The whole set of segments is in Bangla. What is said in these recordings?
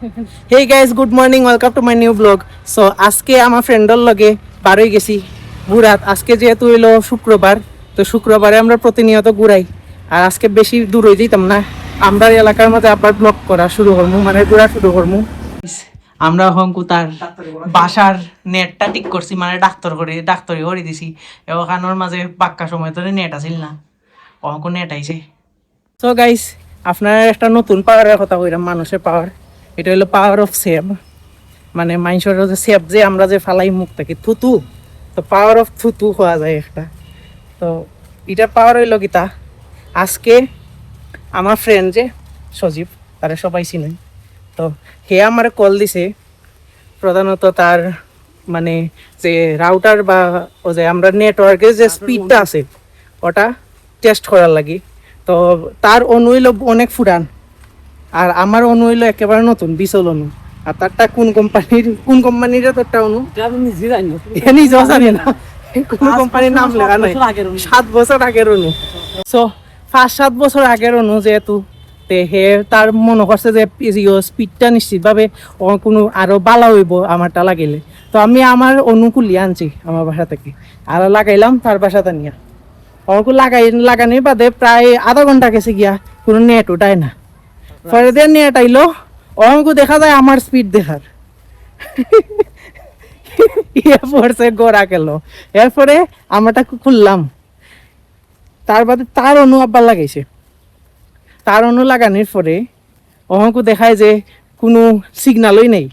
Hey guys, good morning. Welcome to my new vlog. So আজকে আমার ফ্রেন্ডের লগে বার হয়ে গেছি ঘুরাত। আজকে যেহেতু হইলো শুক্রবার, তো শুক্রবারে আমরা প্রতিনিয়ত ঘুরাই। আর আজকে বেশি দূর হয়ে যেতাম না, আমরা এলাকার মধ্যে আবার ব্লগ করা শুরু করবো, মানে ঘোরা শুরু করবো। আমরা হংকু তার বাসার নেটটা ঠিক করছি, মানে ডাক্তারি করে দিছি। ওখানোর মাঝে পাক্কা সময় ধরে নেট আসিল না, অঙ্ক নেট আইছে। সো গাইস, আপনার একটা নতুন পাওয়ারের কথা কইলাম, মানুষের পাওয়ার। এটা হলো পাওয়ার অফ সেভ, মানে মানুষের যে সেভ যে আমরা যে ফালাই মুখ থাকি থুতু, তো পাওয়ার অফ থুতু হওয়া যায় একটা। তো এটার পাওয়ার হইল গীতা। আজকে আমার ফ্রেন্ড যে সজীব, তারা সবাই চিনেন, তো হে আমার কল দিছে প্রধানত তার মানে যে রাউটার বা ও যে আমরা নেটওয়ার্কের যে স্পিডটা আছে ওটা টেস্ট করার লাগি। তো তার অনু হইলো অনেক ফুরান, আর আমার অনু হইলো একেবারে নতুন বিচল অনু। আর তারটা কোন কোম্পানির তোরটা অনু নিজেও জানি না, কোন কোম্পানির নাম লেখা নাই। 7 বছর আগের অনু। সো 5-7 বছর আগের অনু যেহেতু, হে তার মনে করছে যে স্পিডটা নিশ্চিতভাবে কোনো আরো বালা হইব আমারটা লাগাইলে। তো আমি আমার অনুকূলই আনছি আমার বাসা থেকে, আর লাগাইলাম তার বাসাটা নিয়ে। অনুকূল লাগানোর বাদে প্রায় আধা ঘন্টা গেছে গিয়া, কোনো নেট ওটাই না। পরে দিয়ে নেট আইলো, অঙ্কু দেখা যায় আমার স্পিড দেখার পড়ছে গোড়া গেল। এরপরে আমারটা খুললাম, তার বাদে তার অনু আব্বার লাগাইছে। তার অনু লাগানোর পরে অহংকু দেখায় যে কোনো সিগনালই নেই।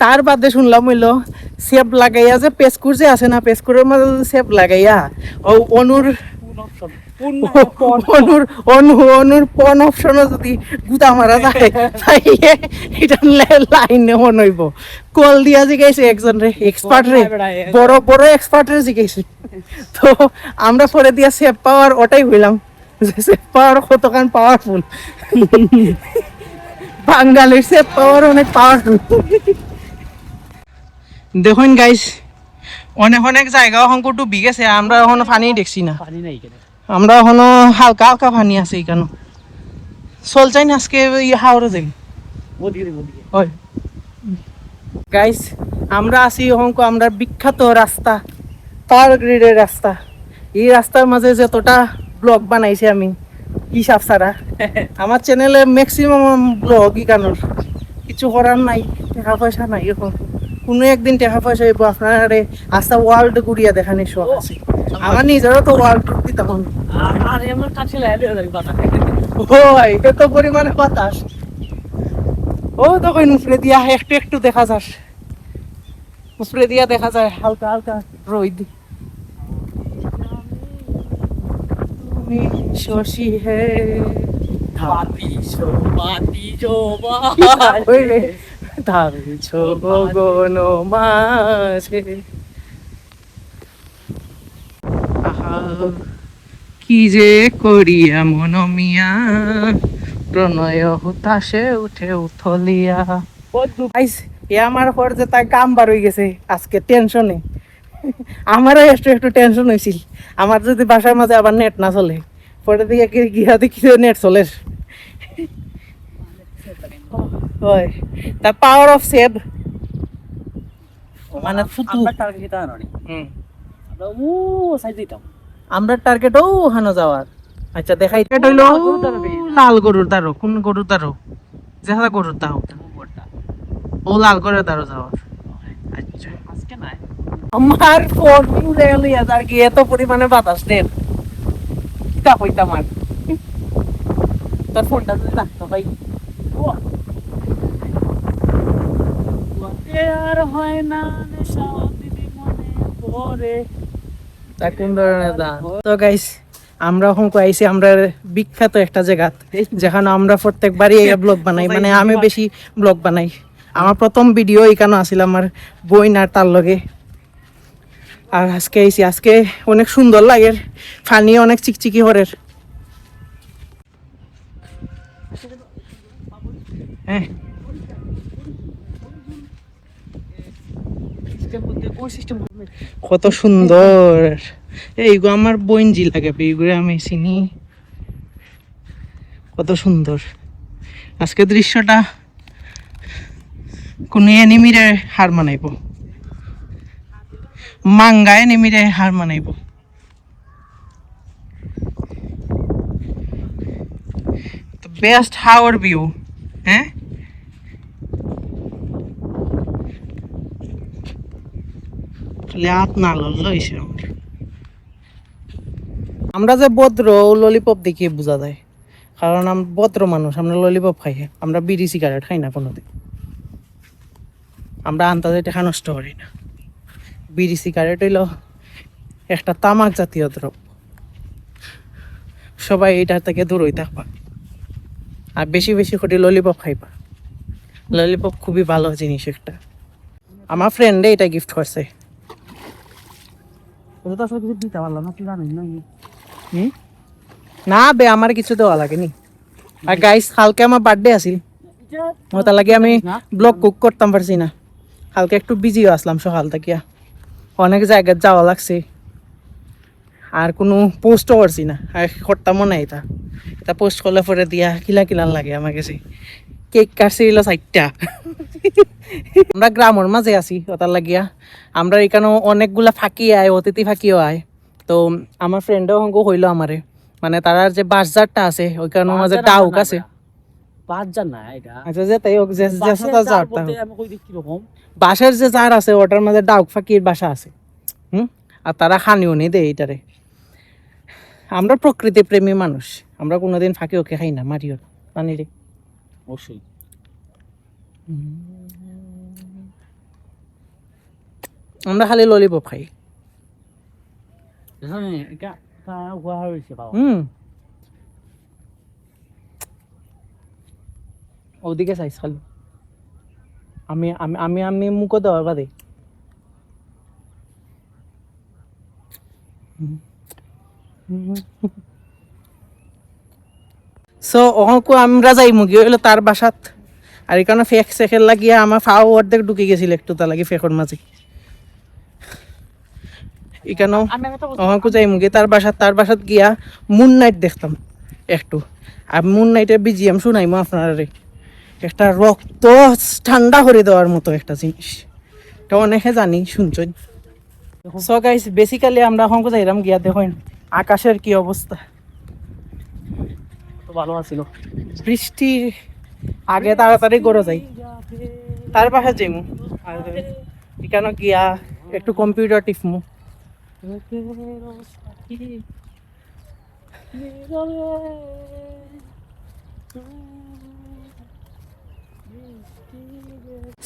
তার বাদে শুনলাম হইলো সেভ লাগাইয়া যে পেসকুর যে আছে না, পেসকুরের মধ্যে সেভ লাগাইয়া ও অনুর অনুর পন অপশনও যদি গুতা মারা যায়, তাই এটা লাইনে মন হইব। কল দিয়া জিগাইছে একজন রে, এক্সপার্ট রে, বড় বড় এক্সপার্ট রে জিগাইছে। তো আমরা পরে দিয়া সেভ পাওয়ার ওটাই হইলাম যে সেভ পাওয়ার কতখান পাওয়ারফুল। বাঙালির সেভ পাওয়ার অনেক পাওয়ারফুল। দেখুন গাইস, অনেক অনেক জায়গা এখন ডুবি গেছে, আমরা এখনো পানি দেখছি না। আমরা এখনো হালকা হালকা পানি আছে এখানে। চল চাই না আজকে হাওড়ে যাই গাইস। আমরা আছি অঙ্ক আমরা বিখ্যাত রাস্তা, পাওয়ার গ্রিডের রাস্তা। এই রাস্তার মাঝে যতটা ব্লগ বানাইছি আমি হিসাব ছাড়া, আমার চ্যানেলে ম্যাক্সিমাম ব্লগ ইকানোর। কিছু করার নাই, টাকা পয়সা নাই, এখন কোনো একদিন টাকা পয়সা হইব আপনার আস্তা ওয়ার্ল্ড ঘুরিয়া দেখানি শখ আছে। আমার নিজেরও তো ওয়ার্ল্ড ট্যুর দিতাম। এত পরিমাণে বাতাস, ও তখন উপরে দিয়া একটু একটু দেখা যায়, উপরে দিয়া দেখা যায় হালকা হালকা রোদ। তুমি শশী হে ধারছো গগন মাঝে। কি যে করিয়া মন মিয়া, প্রণয় হুতাশে উঠে উথলিয়া। এ আমার পর যে তার কাম বার হয়ে গেছে আজকে টেনশনে। আমারও একটু একটু টেনশন হয়েছিল, আমার যদি বাসার মাঝে আবার নেট না চলে, পরে দিকে গিয়া দেখি নেট চলে। হয় দ্য পাওয়ার অফ সেভ, মানে আমরা টার্গেট ও হানো যাওয়ার। আচ্ছা দেখাই হইলো লাল গরুর দ্বারো, কোন গরুর দ্বারো, যেটা গরুর দাও ও লাল গরুর দ্বারো যাওয়ার। আচ্ছা আজকে নাই আমার ফোন উড়ে গেল, আর কি এত পরিমাণে বাতাস দেন তা হইতাম। আর তোর ফোনটা যদি রাখতো ভাই, আর হয় না নেশা দিদি মনে পড়ে। তা কোন ধরনের গান? তো গাইস, আমরা এখন আইছি আমরা বিখ্যাত একটা জায়গা, যেখানে আমরা প্রত্যেকবারই এই ব্লগ বানাই, মানে আমি বেশি ব্লগ বানাই। আমার প্রথম ভিডিও এখানে আসছিল আমার বইন আর তার লগে। আর আজকে আইছি, আজকে অনেক সুন্দর লাগে, ফানি অনেক চিকচিকি হরের। হ্যাঁ কত সুন্দর এইগো, আমার বোন জি লাগে এইগুলো আমি চিনি। কত সুন্দর আজকে দৃশ্যটা, কোনো এনিমিরে হার মানাইব, মাঙ্গা এনিমিরে হার মানাইব। বেস্ট হাওয়ার ভিউ, হ্যাঁ খালি হাত না লইছে। আমরা যে ভদ্র ললিপপ দেখিয়ে বোঝা যায়, কারণ আমরা ভদ্র মানুষ, আমরা ললিপপ খাই, আমরা বিড়ি সিগারেট খাই না কোনোদিন। আমরা আন্তাজে টাকা নষ্ট করি না। বিড়ি সিগারেট হইল একটা তামাক জাতীয় দ্রব্য, সবাই এইটার থেকে দূরই থাকবা। আর বেশি বেশি করে ললিপপ খাইবা, ললিপপ খুবই ভালো জিনিস একটা। আমার ফ্রেন্ডে এটা গিফট করছে। না বে, আমার কিছু দেওয়া লাগেনি। আর গাইস, কালকে আমার বার্থডে আছিল, ওটার লাগে আমি ব্লগ কুক করতাম পারছি না। কালকে একটু বিজিও আসলাম সকাল থেকে, অনেক জায়গায় যাওয়া লাগছে, আর কোনো পোস্টও করছি না। আর করতামও না, এটা পোস্ট করলে পরে দিয়া কিলা কিলান লাগে আমার কাছে। কেক কাটছে 4টা। আমরা গ্রামের মাঝে আছি, ওটার লাগিয়া আমরা এখানেও অনেকগুলা ফাঁকি আয়, অতিথি ফাঁকিও আয়। তো আমার ফ্রেন্ডও হঙ্গ হইলো আমারে, মানে তার যে বাসজারটা আছে ওইখানের মাঝে ডাউক আছে। আচ্ছা, যে তাই হোক, যে বাসের যে জার আছে ওটার মাঝে ডাউক ফাঁকির বাসা আছে। আর তারা খানিও নেই দেয় এটারে। আমরা প্রকৃতি প্রেমী মানুষ, আমরা কোনোদিন ফাঁকি ওকে খাই না, মারিও জানি রে। অবশ্যই আমরা খালি ললিপপ খাই। ওদিকে চাইছ খালি, আমি আমি আমি আমি মুখও দেওয়ার বাদে। সো অহংকু আমরা যাই মুগি হইলো তার বাসাত। আর এখানে ফেক সেকের লাগিয়া আমার ফাও অর্ধেক ঢুকে গেছিল একটু, তা লাগি ফেকর মাঝে। এখানেও অহংকু যাই মুগি তার বাসাত গিয়া মুন নাইট দেখতাম একটু। আর মুন নাইটের বিজিএম শুনাইমো আপনারা, একটা রক্ত ঠান্ডা করে দেওয়ার মতো একটা জিনিস, এটা অনেকে জানি শুনছেন। সো গাইস, বেসিক্যালি আমরা অহংকু যাইলাম গিয়া দেখেন আকাশের কি অবস্থা। ভালো আছিল, বৃষ্টির আগে তাড়াতাড়ি গড়ে যাই, তার পাশে যাইমু। আর এখানে গিয়া একটু কম্পিউটার টিপমু।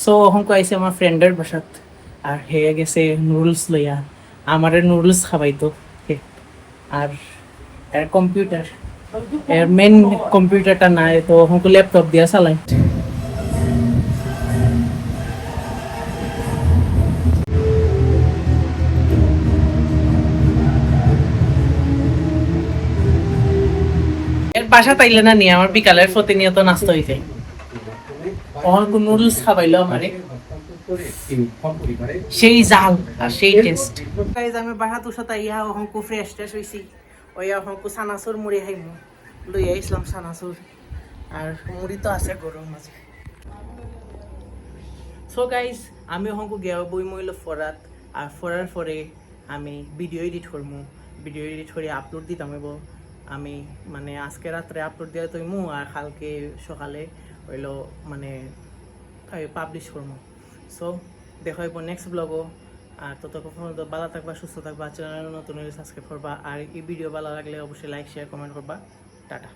সো অহংক আইসে আমার ফ্রেন্ডের বাসাত, আর হে গেছে নুডলস লইয়া, আমারে নুডলস খাওয়াইতো। আর এর কম্পিউটার, এর মেন কম্পিউটারটা নাই, তো অহংক ল্যাপটপ দিয়া চালাই। এর বাসা তাইলে না নিয়ে আমার বিকালের প্রতিনিয়ত নাস্তা হয়ে যায়। অহংক নুডলস খাওয়াইলো আমারে, সেই জাল আর সেই টেস্ট। গাইস, আমি বাসা তুর সাথে ইয়া অহংক ফ্রেশ ট্রেশ হইছি, ওই অহংক সানাসুর মুড়ি খাইমু, লইয়া ইসলাম সানাসুর। আর মুড়ি তো আছে গরম মাঝে। সো গাইস, আমি অহংক গিয়া বই মইল ফরাত, আর ফরার পরে আমি ভিডিও এডিট করমু, ভিডিও এডিট করে আপলোড দিতাম। আমি মানে আজকে রাত্রে আপলোড দিয়ে তৈমু, আর কালকে সকালে হইলো মানে পাবলিশ করবো। সো দেখা হইব নেক্সট ব্লগও। আর ততক্ষণ ভালো থাকবা, সুস্থ থাকবা, চ্যানেল নতুন হলে সাবস্ক্রাইব করবা। আর এই ভিডিও ভালো লাগলে অবশ্যই লাইক শেয়ার কমেন্ট করবা। টাটা।